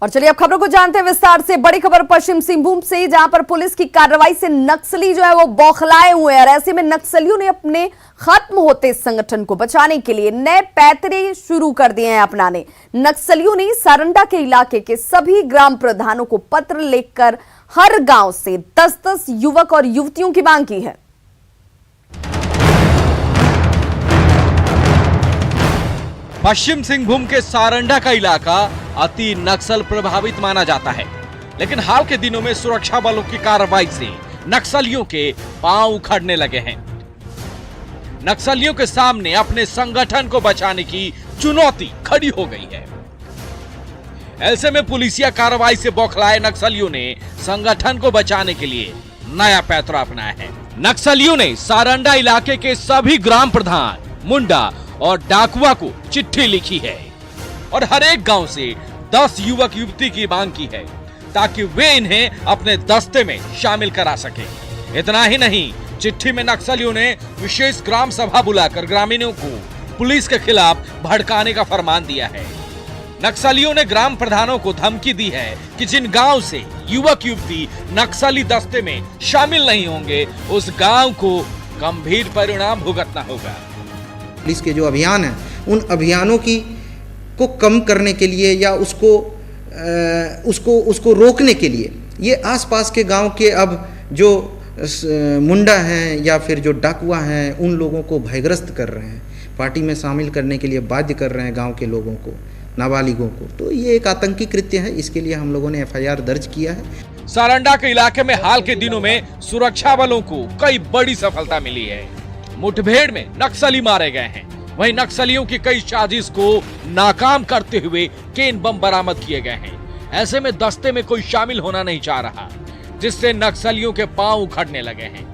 और चलिए अब खबरों को जानते हैं विस्तार से। बड़ी खबर पश्चिम सिंहभूम से, जहां पर पुलिस की कार्रवाई से नक्सली जो है वो बौखलाए हुए हैं और ऐसे में नक्सलियों ने अपने खत्म होते संगठन को बचाने के लिए नए पैतरे शुरू कर दिए हैं अपनाने। नक्सलियों ने सारंडा के इलाके के सभी ग्राम प्रधानों को पत्र लिखकर हर गांव से 10-10 युवक और युवतियों की मांग की है। पश्चिम सिंहभूम के सारंडा का इलाका अति नक्सल प्रभावित माना जाता है, लेकिन हाल के दिनों में सुरक्षा बलों की कार्रवाई से नक्सलियों के पांव उखड़ने लगे हैं। नक्सलियों के सामने अपने संगठन को बचाने की चुनौती खड़ी हो गई है। ऐसे में पुलिसिया कार्रवाई से बौखलाए नक्सलियों ने संगठन को बचाने के लिए नया पैतरा अपनाया है। नक्सलियों ने सारंडा इलाके के सभी ग्राम प्रधान, मुंडा और डाकुआ को चिट्ठी लिखी है और हर एक गांव से 10 युवक युवती की मांग की है ताकि वे इन्हें अपने दस्ते में शामिल करा सके। इतना ही नहीं, चिट्ठी में नक्सलियों ने विशेष ग्राम सभा बुलाकर ग्रामीणों को पुलिस के खिलाफ भड़काने का फरमान दिया है। नक्सलियों ने ग्राम प्रधानों को धमकी दी है कि जिन गांव से युवक युवती नक्सली दस्ते में शामिल नहीं होंगे उस गांव को गंभीर परिणाम भुगतना होगा। पुलिस के जो अभियान है उन अभियानों को कम करने के लिए या उसको रोकने के लिए ये आसपास के गांव के अब जो मुंडा हैं या फिर जो डाकुआ हैं उन लोगों को भयग्रस्त कर रहे हैं, पार्टी में शामिल करने के लिए बाध्य कर रहे हैं गांव के लोगों को, नाबालिगों को। तो ये एक आतंकी कृत्य है, इसके लिए हम लोगों ने FIR दर्ज किया है। सारंडा के इलाके में हाल के दिनों में सुरक्षा बलों को कई बड़ी सफलता मिली है। मुठभेड़ में नक्सली मारे गए हैं, वहीं नक्सलियों की कई साजिश को नाकाम करते हुए केन बम बरामद किए गए हैं। ऐसे में दस्ते में कोई शामिल होना नहीं चाह रहा, जिससे नक्सलियों के पांव उखड़ने लगे हैं।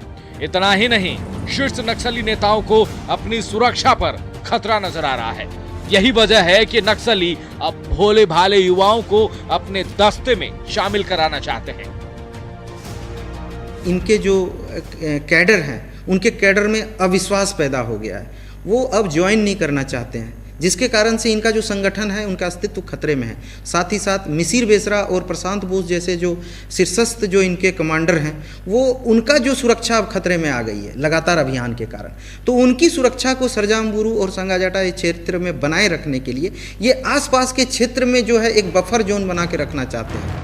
इतना ही नहीं, शीर्ष नक्सली नेताओं को अपनी सुरक्षा पर खतरा नजर आ रहा है। यही वजह है कि नक्सली अब भोले भाले युवाओं को अपने दस्ते में शामिल कराना चाहते हैं। इनके जो कैडर हैं उनके कैडर में अविश्वास पैदा हो गया है, वो अब ज्वाइन नहीं करना चाहते हैं, जिसके कारण से इनका जो संगठन है उनका अस्तित्व खतरे में है। साथ ही साथ मिसिर बेसरा और प्रशांत बोस जैसे जो शीर्षस्थ जो इनके कमांडर हैं वो उनका जो सुरक्षा अब खतरे में आ गई है लगातार अभियान के कारण। तो उनकी सुरक्षा को सरजामबुरु और संगाजाटा क्षेत्र में बनाए रखने के लिए ये आसपास के क्षेत्र में जो है एक बफर जोन बना के रखना चाहते हैं।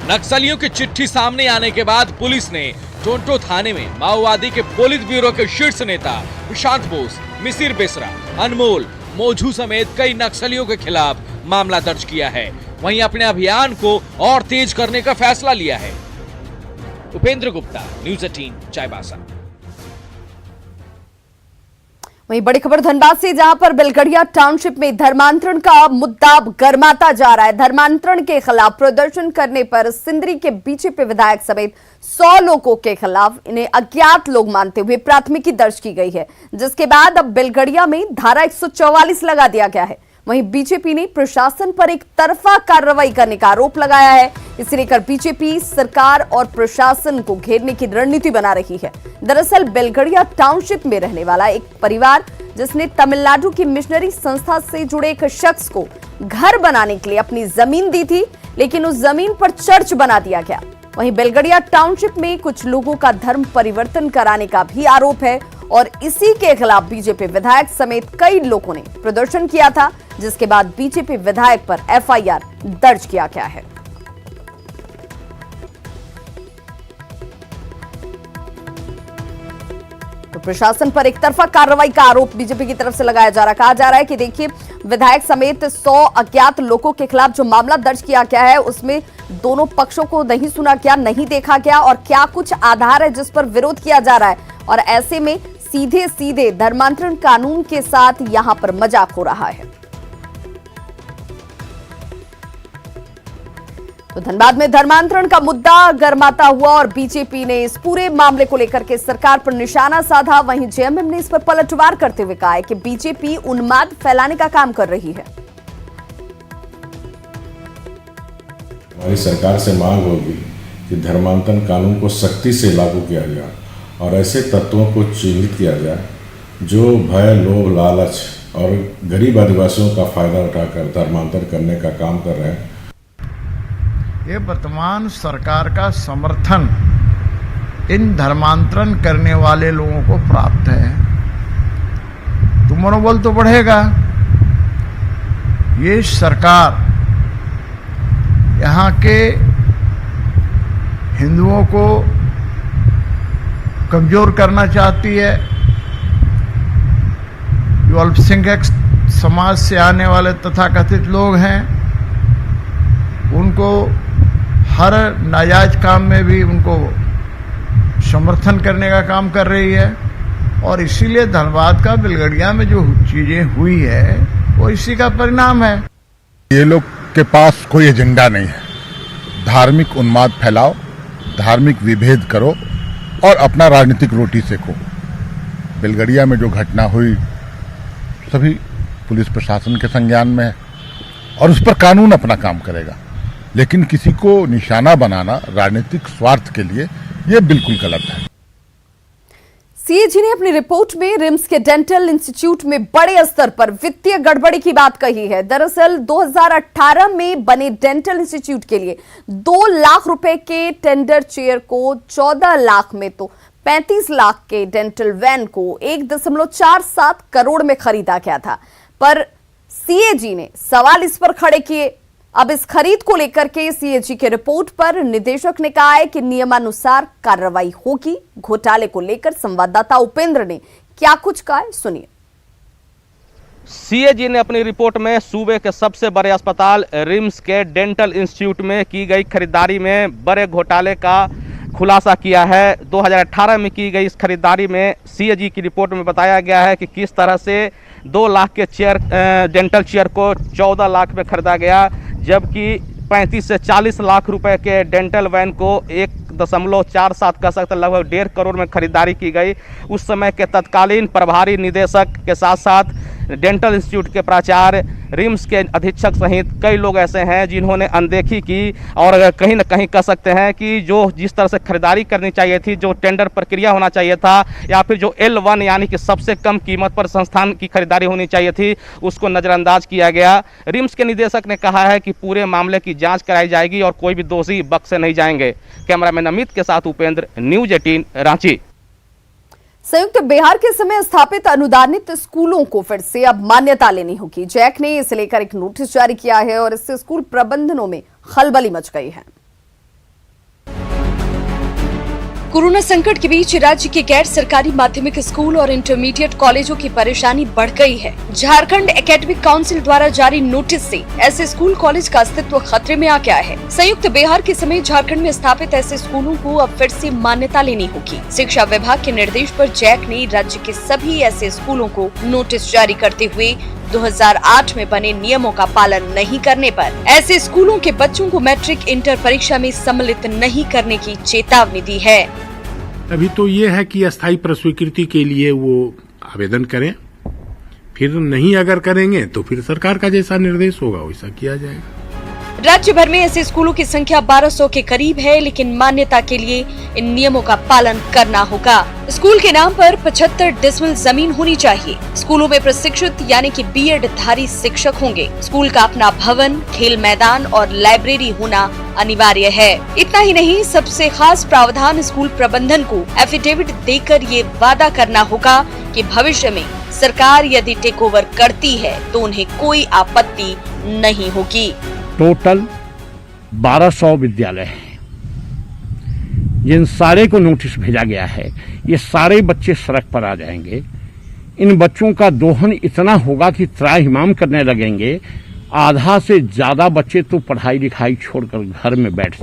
नक्सलियों की चिट्ठी सामने आने के बाद पुलिस ने टोंटो थाने में माओवादी के पोलित ब्यूरो के शीर्ष नेता प्रशांत बोस, मिसिर बेसरा, अनमोल, मोझू समेत कई नक्सलियों के खिलाफ मामला दर्ज किया है। वहीं अपने अभियान को और तेज करने का फैसला लिया है। उपेंद्र गुप्ता, न्यूज़ 18, चाईबासा। वहीं बड़ी खबर धनबाद से, जहां पर बेलगढ़िया टाउनशिप में धर्मांतरण का मुद्दा गर्माता जा रहा है। धर्मांतरण के खिलाफ प्रदर्शन करने पर सिंदरी के बीजेपी विधायक समेत 100 लोगों के खिलाफ इन्हें अज्ञात लोग मानते हुए प्राथमिकी दर्ज की गई है, जिसके बाद अब बेलगढ़िया में धारा 144 लगा दिया गया है। वहीं बीजेपी ने प्रशासन पर एक तरफा कार्रवाई करने का आरोप लगाया है। इसे लेकर बीजेपी सरकार और प्रशासन को घेरने की रणनीति बना रही है। दरअसल बेलगढ़िया टाउनशिप में रहने वाला एक परिवार, जिसने तमिलनाडु की मिशनरी संस्था से जुड़े एक शख्स को घर बनाने के लिए अपनी जमीन दी थी, लेकिन उस जमीन पर चर्च बना दिया गया। वहीं बेलगढ़िया टाउनशिप में कुछ लोगों का धर्म परिवर्तन कराने का भी आरोप है और इसी के खिलाफ बीजेपी विधायक समेत कई लोगों ने प्रदर्शन किया था, जिसके बाद बीजेपी विधायक पर FIR दर्ज किया गया है। तो प्रशासन पर एक तरफा कार्रवाई का आरोप बीजेपी की तरफ से लगाया जा रहा है। कहा जा रहा है कि देखिए, विधायक समेत 100 अज्ञात लोगों के खिलाफ जो मामला दर्ज किया गया है उसमें दोनों पक्षों को नहीं सुना गया, नहीं देखा गया और क्या कुछ आधार है जिस पर विरोध किया जा रहा है, और ऐसे में सीधे सीधे धर्मांतरण कानून के साथ यहां पर मजाक हो रहा है। तो धनबाद में धर्मांतरण का मुद्दा गर्माता हुआ और बीजेपी ने इस पूरे मामले को लेकर के सरकार पर निशाना साधा। वहीं JMM ने इस पर पलटवार करते हुए कहा है कि बीजेपी उन्माद फैलाने का काम कर रही है। हमारी सरकार से मांग होगी कि धर्मांतरण कानून को सख्ती से लागू किया जाए और ऐसे तत्वों को चिन्हित किया जाए जो भय, लोभ, लालच और गरीब आदिवासियों का फायदा उठाकर धर्मांतर करने का काम कर रहे हैं। ये वर्तमान सरकार का समर्थन इन धर्मांतरण करने वाले लोगों को प्राप्त है तो मनोबल तो बढ़ेगा। ये सरकार यहाँ के हिंदुओं को कमजोर करना चाहती है। जो अल्पसंख्यक समाज से आने वाले तथाकथित लोग हैं उनको हर नाजायज काम में भी उनको समर्थन करने का काम कर रही है और इसीलिए धनबाद का बिलगड़िया में जो चीजें हुई है वो इसी का परिणाम है। ये लोग के पास कोई एजेंडा नहीं है। धार्मिक उन्माद फैलाओ, धार्मिक विभेद करो और अपना राजनीतिक रोटी सेको। बिलगड़िया में जो घटना हुई सभी पुलिस प्रशासन के संज्ञान में है और उस पर कानून अपना काम करेगा, लेकिन किसी को निशाना बनाना राजनीतिक स्वार्थ के लिए ये बिल्कुल गलत है। सीएजी ने अपनी रिपोर्ट में रिम्स के डेंटल इंस्टीट्यूट में बड़े स्तर पर वित्तीय गड़बड़ी की बात कही है। दरअसल 2018 में बने डेंटल इंस्टीट्यूट के लिए 2 लाख रुपए के टेंडर चेयर को 14 लाख में तो 35 लाख के डेंटल वैन को 1.47 करोड़ में खरीदा गया था। पर सीएजी ने सवाल इस पर खड़े किए। अब इस खरीद को लेकर के सीएजी के रिपोर्ट पर निदेशक ने कहा है कि नियमानुसार कार्रवाई होगी। घोटाले को लेकर संवाददाता उपेंद्र ने क्या कुछ कहा है, सुनिए। सीएजी ने अपनी रिपोर्ट में सूबे के सबसे बड़े अस्पताल रिम्स के डेंटल इंस्टीट्यूट में की गई खरीदारी में बड़े घोटाले का खुलासा किया है। 2018 में की गई इस खरीदारी में सीएजी की रिपोर्ट में बताया गया है कि किस तरह से 2 लाख के डेंटल चेयर को 14 लाख में खरीदा गया, जबकि 35 से 40 लाख रुपए के डेंटल वैन को 1.47 कह सकते लगभग 1.5 करोड़ में खरीदारी की गई। उस समय के तत्कालीन प्रभारी निदेशक के साथ साथ डेंटल इंस्टीट्यूट के प्राचार्य, रिम्स के अधीक्षक सहित कई लोग ऐसे हैं जिन्होंने अनदेखी की और कहीं न कहीं कह सकते हैं कि जो जिस तरह से खरीदारी करनी चाहिए थी, जो टेंडर प्रक्रिया होना चाहिए था या फिर जो L1 यानी कि सबसे कम कीमत पर संस्थान की खरीदारी होनी चाहिए थी, उसको नज़रअंदाज किया गया। रिम्स के निदेशक ने कहा है कि पूरे मामले की जाँच कराई जाएगी और कोई भी दोषी बख्शे नहीं जाएंगे। कैमरामैन अमित के साथ उपेंद्र, न्यूज़ 18 रांची। संयुक्त बिहार के समय स्थापित अनुदानित स्कूलों को फिर से अब मान्यता लेनी होगी। जैक ने इसे लेकर एक नोटिस जारी किया है और इससे स्कूल प्रबंधनों में खलबली मच गई है। कोरोना संकट के बीच राज्य के गैर सरकारी माध्यमिक स्कूल और इंटरमीडिएट कॉलेजों की परेशानी बढ़ गई है। झारखंड एकेडमिक काउंसिल द्वारा जारी नोटिस से ऐसे स्कूल कॉलेज का अस्तित्व खतरे में आ गया है। संयुक्त बिहार के समय झारखंड में स्थापित ऐसे स्कूलों को अब फिर से मान्यता लेनी होगी। शिक्षा विभाग के निर्देश पर जैक ने राज्य के सभी ऐसे स्कूलों को नोटिस जारी करते हुए 2008 में बने नियमों का पालन नहीं करने पर ऐसे स्कूलों के बच्चों को मैट्रिक इंटर परीक्षा में सम्मिलित नहीं करने की चेतावनी दी है। अभी तो ये है कि अस्थायी प्रस्वीकृति के लिए वो आवेदन करें, फिर नहीं अगर करेंगे तो फिर सरकार का जैसा निर्देश होगा वैसा किया जाएगा। राज्य भर में ऐसे स्कूलों की संख्या 1200 के करीब है, लेकिन मान्यता के लिए इन नियमों का पालन करना होगा। स्कूल के नाम पर 75 डिसमिल जमीन होनी चाहिए। स्कूलों में प्रशिक्षित यानी कि बीएड धारी शिक्षक होंगे। स्कूल का अपना भवन, खेल मैदान और लाइब्रेरी होना अनिवार्य है। इतना ही नहीं, सबसे खास प्रावधान स्कूल प्रबंधन को एफिडेविट देकर ये वादा करना होगा कि भविष्य में सरकार यदि टेक ओवर करती है तो उन्हें कोई आपत्ति नहीं होगी। टोटल 1200 विद्यालय हैं, जिन सारे को नोटिस भेजा गया है। ये सारे बच्चे सड़क पर आ जाएंगे। इन बच्चों का दोहन इतना होगा कि त्राहिमाम करने लगेंगे। आधा से ज्यादा बच्चे तो पढ़ाई लिखाई छोड़कर घर में बैठ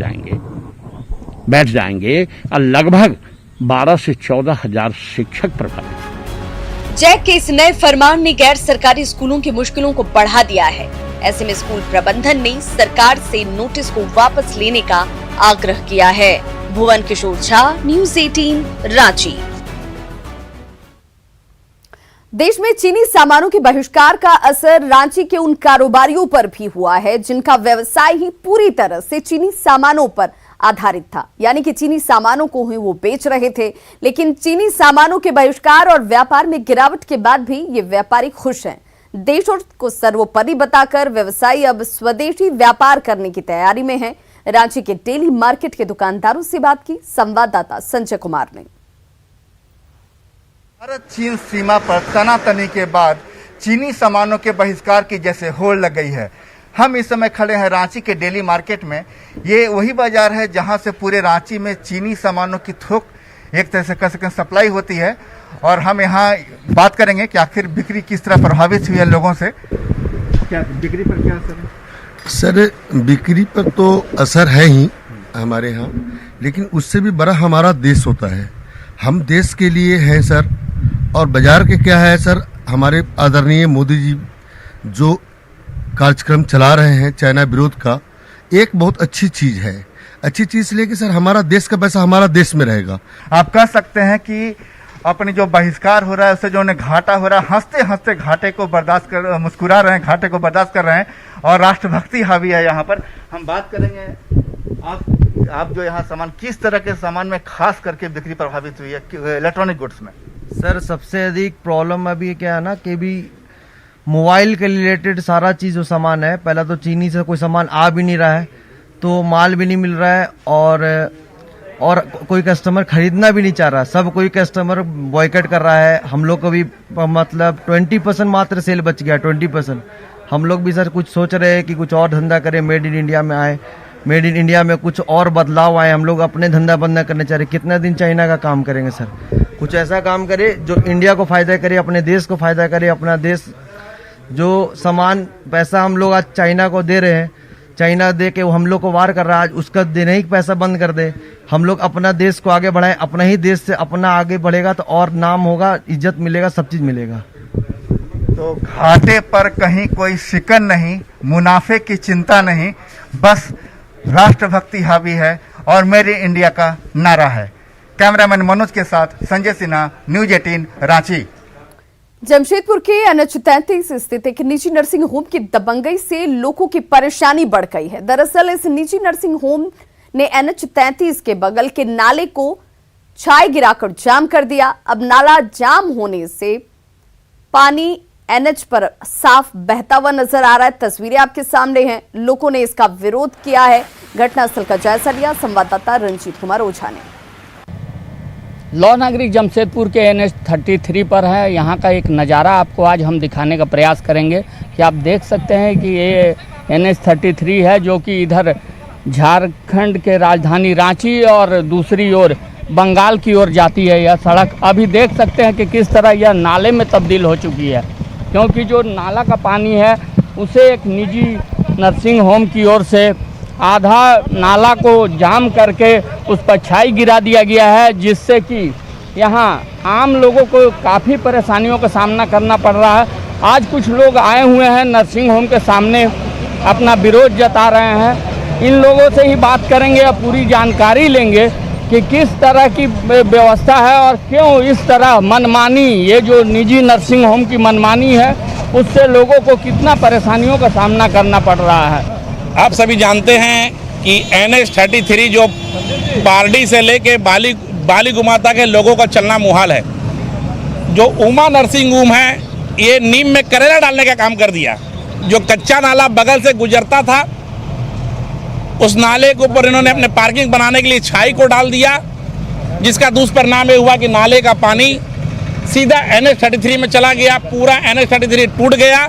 जाएंगे और लगभग 12 से 14 हजार शिक्षक प्रभावित। जैक के इस नए फरमान ने गैर सरकारी स्कूलों की मुश्किलों को बढ़ा दिया है। ऐसे में स्कूल प्रबंधन ने सरकार से नोटिस को वापस लेने का आग्रह किया है। भुवन किशोर झा, न्यूज़ 18 रांची। देश में चीनी सामानों के बहिष्कार का असर रांची के उन कारोबारियों पर भी हुआ है जिनका व्यवसाय ही पूरी तरह से चीनी सामानों पर आधारित था, यानी कि चीनी सामानों को ही वो बेच रहे थे। लेकिन चीनी सामानों के बहिष्कार और व्यापार में गिरावट के बाद भी ये व्यापारी खुश हैं। देश को सर्वोपरि बताकर व्यवसायी अब स्वदेशी व्यापार करने की तैयारी में है। रांची के डेली मार्केट के दुकानदारों से बात की संवाददाता संजय कुमार ने। भारत चीन सीमा पर तनातनी के बाद चीनी सामानों के बहिष्कार की जैसे होड़ लग गई है। हम इस समय खड़े हैं रांची के डेली मार्केट में। ये वही बाजार है जहां से पूरे रांची में चीनी सामानों की थोक एक तरह से कह सकें सप्लाई होती है, और हम यहाँ बात करेंगे कि आखिर बिक्री किस तरह प्रभावित हुई है लोगों से। क्या बिक्री पर क्या असर है? सर, बिक्री पर तो असर है ही हमारे यहाँ, लेकिन उससे भी बड़ा हमारा देश होता है। हम देश के लिए हैं सर, और बाजार के क्या है सर, हमारे आदरणीय मोदी जी जो कार्यक्रम चला रहे हैं चाइना विरोध का, एक बहुत अच्छी चीज है। अच्छी चीज लेके सर हमारा देश का पैसा हमारा देश में रहेगा। आप कह सकते हैं कि अपने जो बहिष्कार हो रहा है उससे जो उन्हें घाटा हो रहा है, हंसते हंसते घाटे को बर्दाश्त कर, मुस्कुरा रहे हैं, घाटे को बर्दाश्त कर रहे हैं, और राष्ट्रभक्ति हावी है यहाँ पर। हम बात करेंगे आप जो यहाँ सामान, किस तरह के सामान में खास करके बिक्री प्रभावित हुई है इलेक्ट्रॉनिक गुड्स में? सर, सबसे अधिक प्रॉब्लम अभी क्या है ना कि भी मोबाइल के रिलेटेड सारा चीज़ जो सामान है, पहला तो चीनी से कोई सामान आ भी नहीं रहा है, तो माल भी नहीं मिल रहा है, और कोई कस्टमर खरीदना भी नहीं चाह रहा। सब कोई कस्टमर बॉयकट कर रहा है। हम लोग को भी मतलब 20% मात्र सेल बच गया, 20%। हम लोग भी सर कुछ सोच रहे हैं कि कुछ और धंधा करें, मेड इन इंडिया में आए, मेड इन इंडिया में कुछ और बदलाव आए। हम लोग अपने धंधा बंद न करने चाह रहे। कितना दिन चाइना का काम करेंगे सर? कुछ ऐसा काम करे जो इंडिया को फायदा करे, अपने देश को फायदा करे। अपना देश जो सामान पैसा हम लोग आज चाइना को दे रहे हैं, चाइना दे के वो हम लोग को वार कर रहा है, आज उसका देने ही पैसा बंद कर दे। हम लोग अपना देश को आगे बढ़ाएं, अपना ही देश से अपना आगे बढ़ेगा तो और नाम होगा, इज्जत मिलेगा, सब चीज मिलेगा। तो घाटे पर कहीं कोई शिकन नहीं, मुनाफे की चिंता नहीं, बस राष्ट्रभक्ति हावी है और मेड इन इंडिया का नारा है। कैमरामैन मनोज के साथ संजय सिन्हा, न्यूज 18 रांची। जमशेदपुर के NH 33 स्थित एक निजी नर्सिंग होम की दबंगई से लोगों की परेशानी बढ़ गई है। दरअसल इस निजी नर्सिंग होम ने NH 33 के बगल के नाले को छाई गिराकर जाम कर दिया। अब नाला जाम होने से पानी NH पर साफ बहता हुआ नजर आ रहा है। तस्वीरें आपके सामने हैं। लोगों ने इसका विरोध किया है। घटनास्थल का जायजा लिया संवाददाता रंजीत कुमार ओझा ने। लॉ नागरिक जमशेदपुर के NH 33 पर है। यहाँ का एक नज़ारा आपको आज हम दिखाने का प्रयास करेंगे कि आप देख सकते हैं कि ये NH 33 है जो कि इधर झारखंड के राजधानी रांची और दूसरी ओर बंगाल की ओर जाती है। यह सड़क अभी देख सकते हैं कि किस तरह यह नाले में तब्दील हो चुकी है, क्योंकि जो नाला का पानी है उसे एक निजी नर्सिंग होम की ओर से आधा नाला को जाम करके उस पर छाई गिरा दिया गया है, जिससे कि यहाँ आम लोगों को काफ़ी परेशानियों का सामना करना पड़ रहा है। आज कुछ लोग आए हुए हैं नर्सिंग होम के सामने, अपना विरोध जता रहे हैं। इन लोगों से ही बात करेंगे और पूरी जानकारी लेंगे कि किस तरह की व्यवस्था है और क्यों इस तरह मनमानी, ये जो निजी नर्सिंग होम की मनमानी है उससे लोगों को कितना परेशानियों का सामना करना पड़ रहा है। आप सभी जानते हैं कि NH 33 जो पारडी से लेके बाली गुमाता के लोगों का चलना मुहाल है। जो उमा नर्सिंग होम है ये नीम में करेला डालने का काम कर दिया। जो कच्चा नाला बगल से गुजरता था उस नाले के ऊपर इन्होंने अपने पार्किंग बनाने के लिए छाई को डाल दिया, जिसका दुष्परिणाम ये हुआ कि नाले का पानी सीधा NH 33 में चला गया। पूरा NH 33 टूट गया,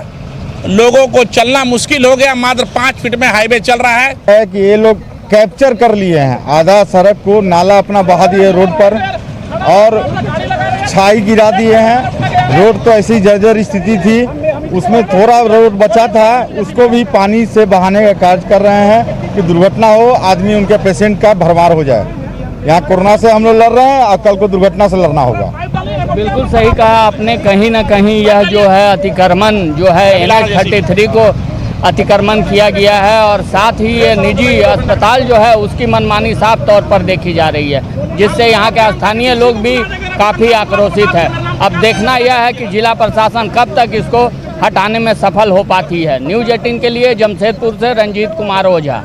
लोगों को चलना मुश्किल हो गया। मात्र 5 फीट में हाईवे चल रहा है कि ये लोग कैप्चर कर लिए हैं आधा सड़क को, नाला अपना बहा दिए रोड पर और छाई गिरा दिए हैं। रोड तो ऐसी जर्जर स्थिति थी, उसमें थोड़ा रोड बचा था उसको भी पानी से बहाने का कार्य कर रहे हैं कि दुर्घटना हो, आदमी उनके पेशेंट का भरमार हो जाए। यहाँ कोरोना से हम लोग लड़ रहे हैं और कल को दुर्घटना से लड़ना होगा। बिल्कुल सही कहा आपने। कहीं ना कहीं यह जो है अतिक्रमण जो है NH 33 को अतिक्रमण किया गया है, और साथ ही ये निजी अस्पताल जो है उसकी मनमानी साफ तौर पर देखी जा रही है, जिससे यहाँ के स्थानीय लोग भी काफ़ी आक्रोशित है। अब देखना यह है कि जिला प्रशासन कब तक इसको हटाने में सफल हो पाती है। न्यूज 18 के लिए जमशेदपुर से रंजीत कुमार ओझा।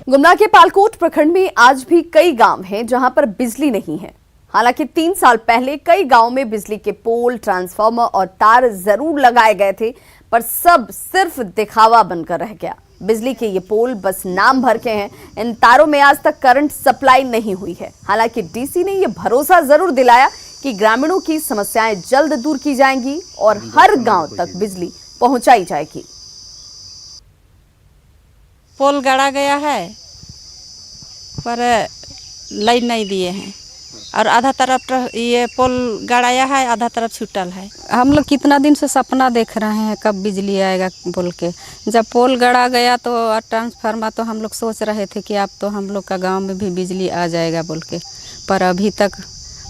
गुमला के पालकोट प्रखंड में आज भी कई गांव हैं जहां पर बिजली नहीं है। हालांकि 3 साल पहले कई गांवों में बिजली के पोल, ट्रांसफार्मर और तार जरूर लगाए गए थे, पर सब सिर्फ दिखावा बनकर रह गया। बिजली के ये पोल बस नाम भर के हैं। इन तारों में आज तक करंट सप्लाई नहीं हुई है। हालांकि डीसी ने ये भरोसा जरूर दिलाया कि ग्रामीणों की समस्याएं जल्द दूर की जाएंगी और हर गांव तक बिजली पहुंचाई जाएगी। पोल गाड़ा गया है पर लाइन नहीं दिए हैं और आधा तरफ ये पोल गाड़ाया है, आधा तरफ छूटल है। हम लोग कितना दिन से सपना देख रहे हैं कब बिजली आएगा बोल के। जब पोल गड़ा गया तो ट्रांसफार्मर तो हम लोग सोच रहे थे कि अब तो हम लोग का गांव में भी बिजली आ जाएगा बोल के, पर अभी तक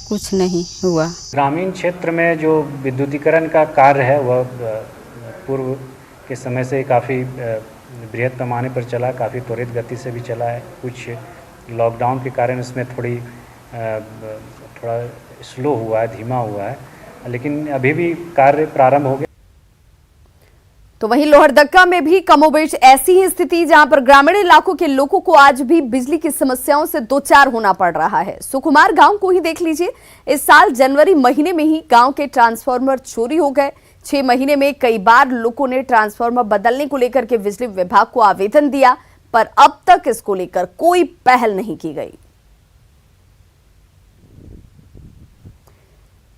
कुछ नहीं हुआ। ग्रामीण क्षेत्र में जो विद्युतीकरण का कार्य है वह पूर्व के समय से काफ़ी बृहद पैमाने पर चला, काफ़ी त्वरित गति से भी चला है। कुछ लॉकडाउन के कारण इसमें थोड़ा स्लो हुआ है, धीमा हुआ है, लेकिन अभी भी कार्य प्रारंभ हो गया। तो वहीं लोहरदगा में भी कमोबेश ऐसी ही स्थिति, जहां पर ग्रामीण इलाकों के लोगों को आज भी बिजली की समस्याओं से दो चार होना पड़ रहा है। सुकुमार गांव को ही देख लीजिए। इस साल जनवरी महीने में ही गांव के ट्रांसफार्मर चोरी हो गए। 6 महीने में कई बार लोगों ने ट्रांसफार्मर बदलने को लेकर के बिजली विभाग को आवेदन दिया, पर अब तक इसको लेकर कोई पहल नहीं की गई।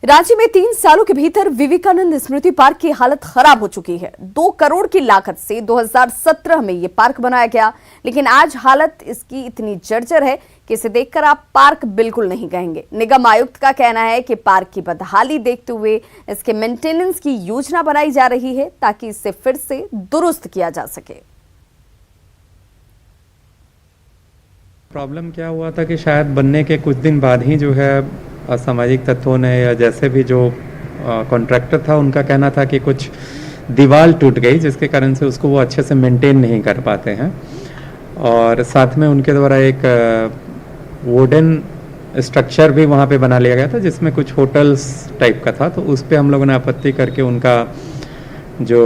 राज्य में 3 सालों के भीतर विवेकानंद स्मृति पार्क की हालत खराब हो चुकी है। 2 करोड़ की लागत से 2017 में यह पार्क बनाया गया, लेकिन आज हालत इसकी इतनी जर्जर है कि इसे देखकर आप पार्क बिल्कुल नहीं कहेंगे। निगम आयुक्त का कहना है कि पार्क की बदहाली देखते हुए इसके मेंटेनेंस की योजना बनाई जा रही है ताकि इसे फिर से दुरुस्त किया जा सके। प्रॉब्लम क्या हुआ था कि शायद बनने के कुछ दिन बाद ही जो है असामाजिक तत्वों ने या जैसे भी जो कॉन्ट्रैक्टर था उनका कहना था कि कुछ दीवार टूट गई, जिसके कारण से उसको वो अच्छे से मेंटेन नहीं कर पाते हैं। और साथ में उनके द्वारा एक वुडन स्ट्रक्चर भी वहाँ पे बना लिया गया था जिसमें कुछ होटल्स टाइप का था, तो उस पर हम लोगों ने आपत्ति करके उनका जो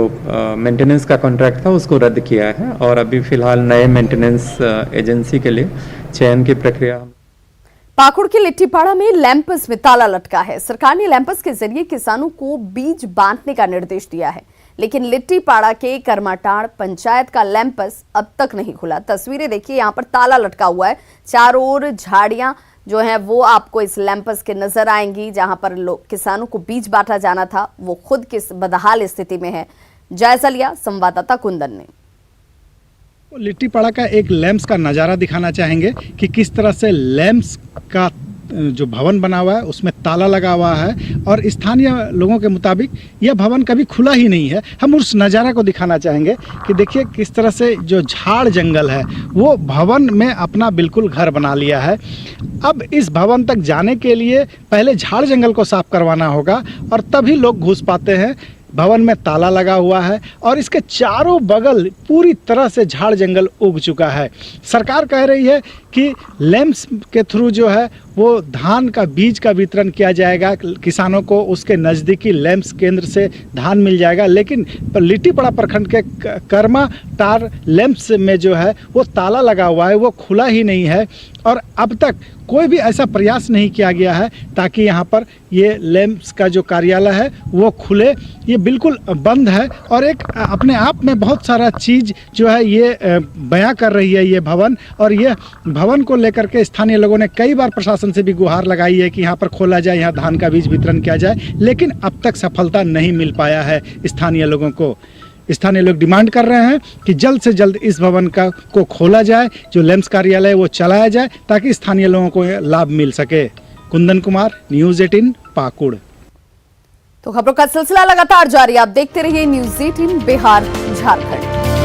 मेंटेनेंस का कॉन्ट्रैक्ट था उसको रद्द किया है और अभी फिलहाल नए मेंटेनेंस एजेंसी के लिए चयन की प्रक्रिया। पाकुड़ के लिट्टीपाड़ा में लैंपस में ताला लटका है। सरकार ने लैंपस के जरिए किसानों को बीज बांटने का निर्देश दिया है, लेकिन लिट्टीपाड़ा के करमाटाड़ पंचायत का लैंपस अब तक नहीं खुला। तस्वीरें देखिए, यहाँ पर ताला लटका हुआ है। चारों ओर झाड़ियां जो हैं वो आपको इस लैंपस के नजर आएंगी। जहां पर किसानों को बीज बांटा जाना था वो खुद किस बदहाल स्थिति में है। जायजा लिया संवाददाता कुंदन ने। लिट्टीपाड़ा का एक लैंप्स का नज़ारा दिखाना चाहेंगे कि किस तरह से लैंप्स का जो भवन बना हुआ है उसमें ताला लगा हुआ है और स्थानीय लोगों के मुताबिक यह भवन कभी खुला ही नहीं है। हम उस नज़ारा को दिखाना चाहेंगे कि देखिए किस तरह से जो झाड़ जंगल है वो भवन में अपना बिल्कुल घर बना लिया है। अब इस भवन तक जाने के लिए पहले झाड़ जंगल को साफ करवाना होगा और तभी लोग घुस पाते हैं। भवन में ताला लगा हुआ है और इसके चारों बगल पूरी तरह से झाड़ जंगल उग चुका है। सरकार कह रही है कि लैंप्स के थ्रू जो है वो धान का बीज का वितरण किया जाएगा, किसानों को उसके नज़दीकी लैंप्स केंद्र से धान मिल जाएगा, लेकिन लिट्टीपाड़ा प्रखंड के करमाटाड़ लैंप्स में जो है वो ताला लगा हुआ है, वो खुला ही नहीं है और अब तक कोई भी ऐसा प्रयास नहीं किया गया है ताकि यहाँ पर ये लैंप्स का जो कार्यालय है वो खुले। ये बिल्कुल बंद है और एक अपने आप में बहुत सारा चीज़ जो है ये बयां कर रही है ये भवन। और ये भवन को लेकर के स्थानीय लोगों ने कई बार प्रशासन से भी गुहार लगाई है कि यहाँ पर खोला जाए, यहाँ धान का बीज वितरण किया जाए, लेकिन अब तक सफलता नहीं मिल पाया है स्थानीय लोगों को। स्थानीय लोग डिमांड कर रहे हैं कि जल्द से जल्द इस भवन को खोला जाए, जो लैंप्स कार्यालय वो चलाया जाए ताकि स्थानीय लोगों को लाभ मिल सके। कुंदन कुमार, न्यूज़ 18 पाकुड़। तो खबरों का सिलसिला लगातार जारी, आप देखते रहिए न्यूज़ 18 बिहार झारखंड।